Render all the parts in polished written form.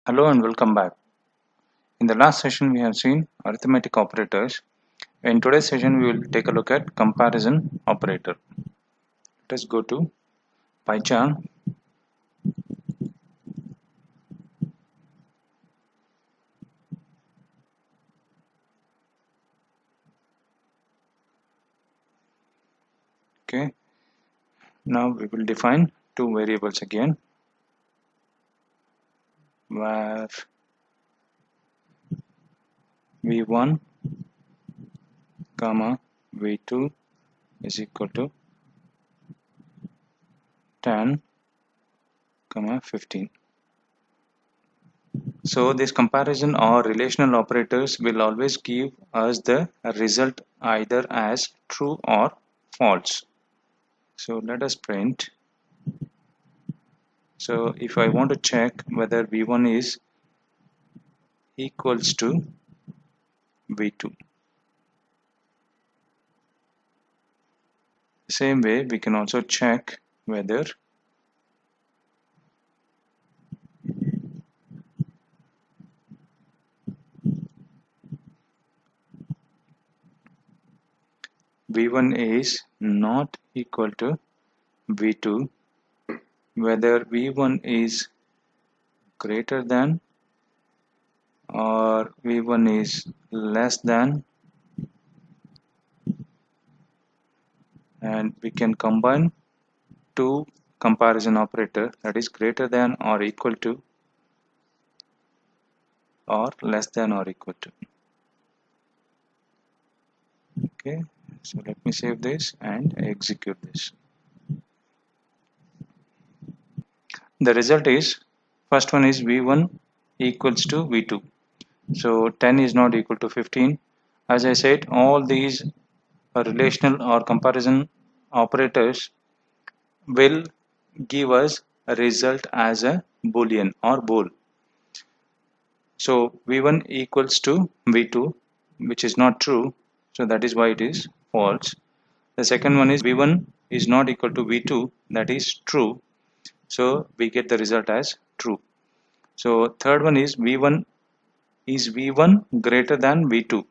Hello and welcome back. In the last session we have seen arithmetic operators. In today's session we will take a look at comparison operator. Let us go to PyCharm. Okay. Now we will define two variables again, where v1 comma v2 is equal to 10 comma 15. So this comparison or relational operators will always give us the result either as true or false. So let us print. So if I want to check whether v1 is equals to v2, same way we can also check whether v1 is not equal to v2, whether v1 is greater than or v1 is less than, and we can combine two comparison operator, that is greater than or equal to or less than or equal to. Okay, so let me save this and execute this. The result is, first one is v1 equals to v2. So 10 is not equal to 15. As I said, all these relational or comparison operators will give us a result as a boolean or bool. So v1 equals to v2, which is not true, so that is why it is false. The second one is v1 is not equal to v2, that is true, so we get the result as true. So third one is v1 greater than v2.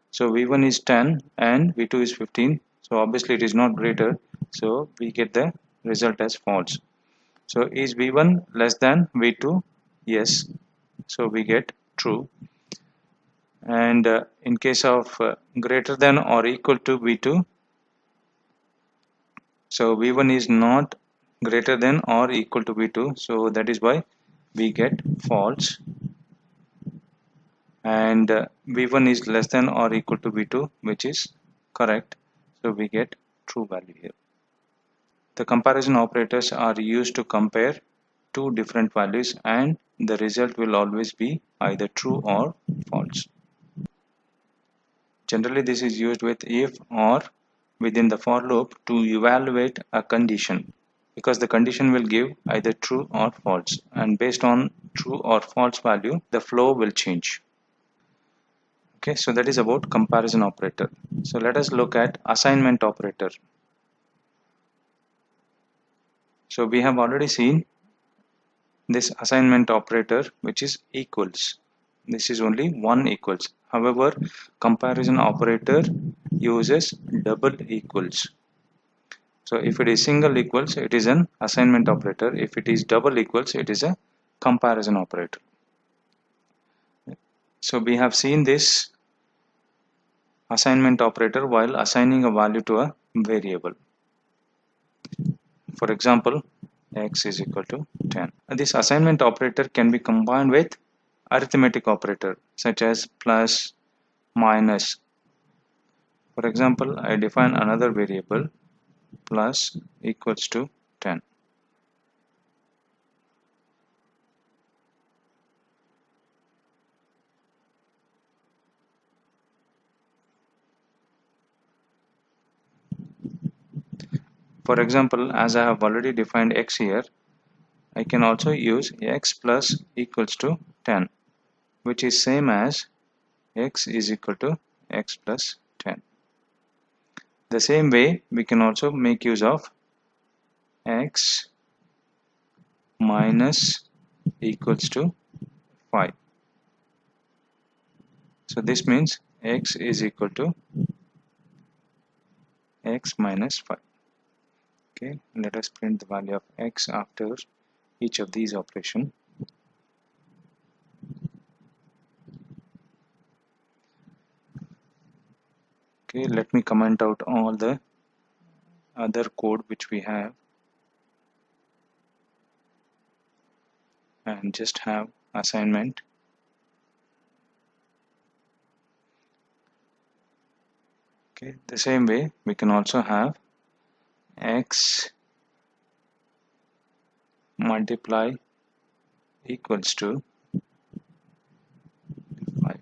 So v1 is 10 and v2 is 15, so obviously it is not greater, so we get the result as false. So is v1 less than v2? Yes, so we get true. And in case of greater than or equal to v2, so v1 is not greater than or equal to v2, so that is why we get false. And v1 is less than or equal to v2, which is correct, so we get true value here. The comparison operators are used to compare two different values, and the result will always be either true or false. Generally this is used with if or within the for loop to evaluate a condition, because the condition will give either true or false, and based on true or false value the flow will change. Okay, so that is about comparison operator. So let us look at assignment operator. So we have already seen this assignment operator, which is equals. This is only one equals. However, comparison operator uses double equals. So if it is single equals, it is an assignment operator. If it is double equals, it is a comparison operator. So we have seen this assignment operator while assigning a value to a variable. For example, x is equal to 10. This assignment operator can be combined with arithmetic operator such as plus, minus. For example, I define another variable plus equals to 10. For example, as I have already defined x here, I can also use x plus equals to 10, which is same as x is equal to x plus 10. The same way we can also make use of x minus equals to 5. So this means x is equal to x minus 5. Okay, let us print the value of x after each of these operations. Okay, let me comment out all the other code which we have and just have assignment. Okay, the same way we can also have x multiply equals to 5.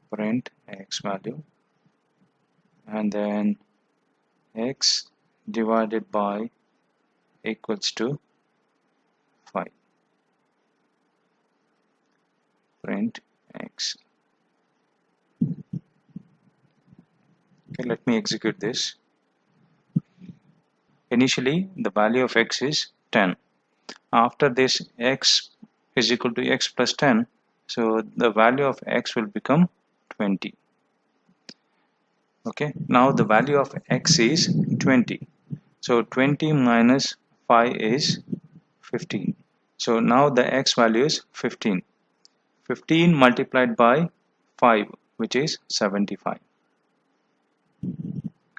Print x value and then x divided by equals to 5. Print x. Okay, let me execute this. Initially the value of x is 10. After this x is equal to x plus 10, so the value of x will become 20. Okay, now the value of x is 20. So 20 minus 5 is 15. So now the x value is 15. 15 multiplied by 5, which is 75.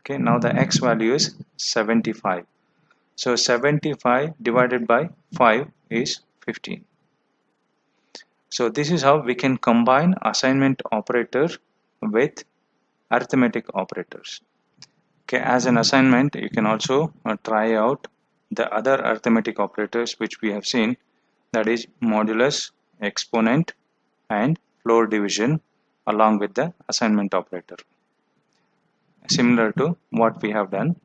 Okay, now the x value is 75. So 75 divided by 5 is 15. So this is how we can combine assignment operator with arithmetic operators. Okay, as an assignment, you can also try out the other arithmetic operators which we have seen, that is modulus, exponent, and floor division along with the assignment operator, similar to what we have done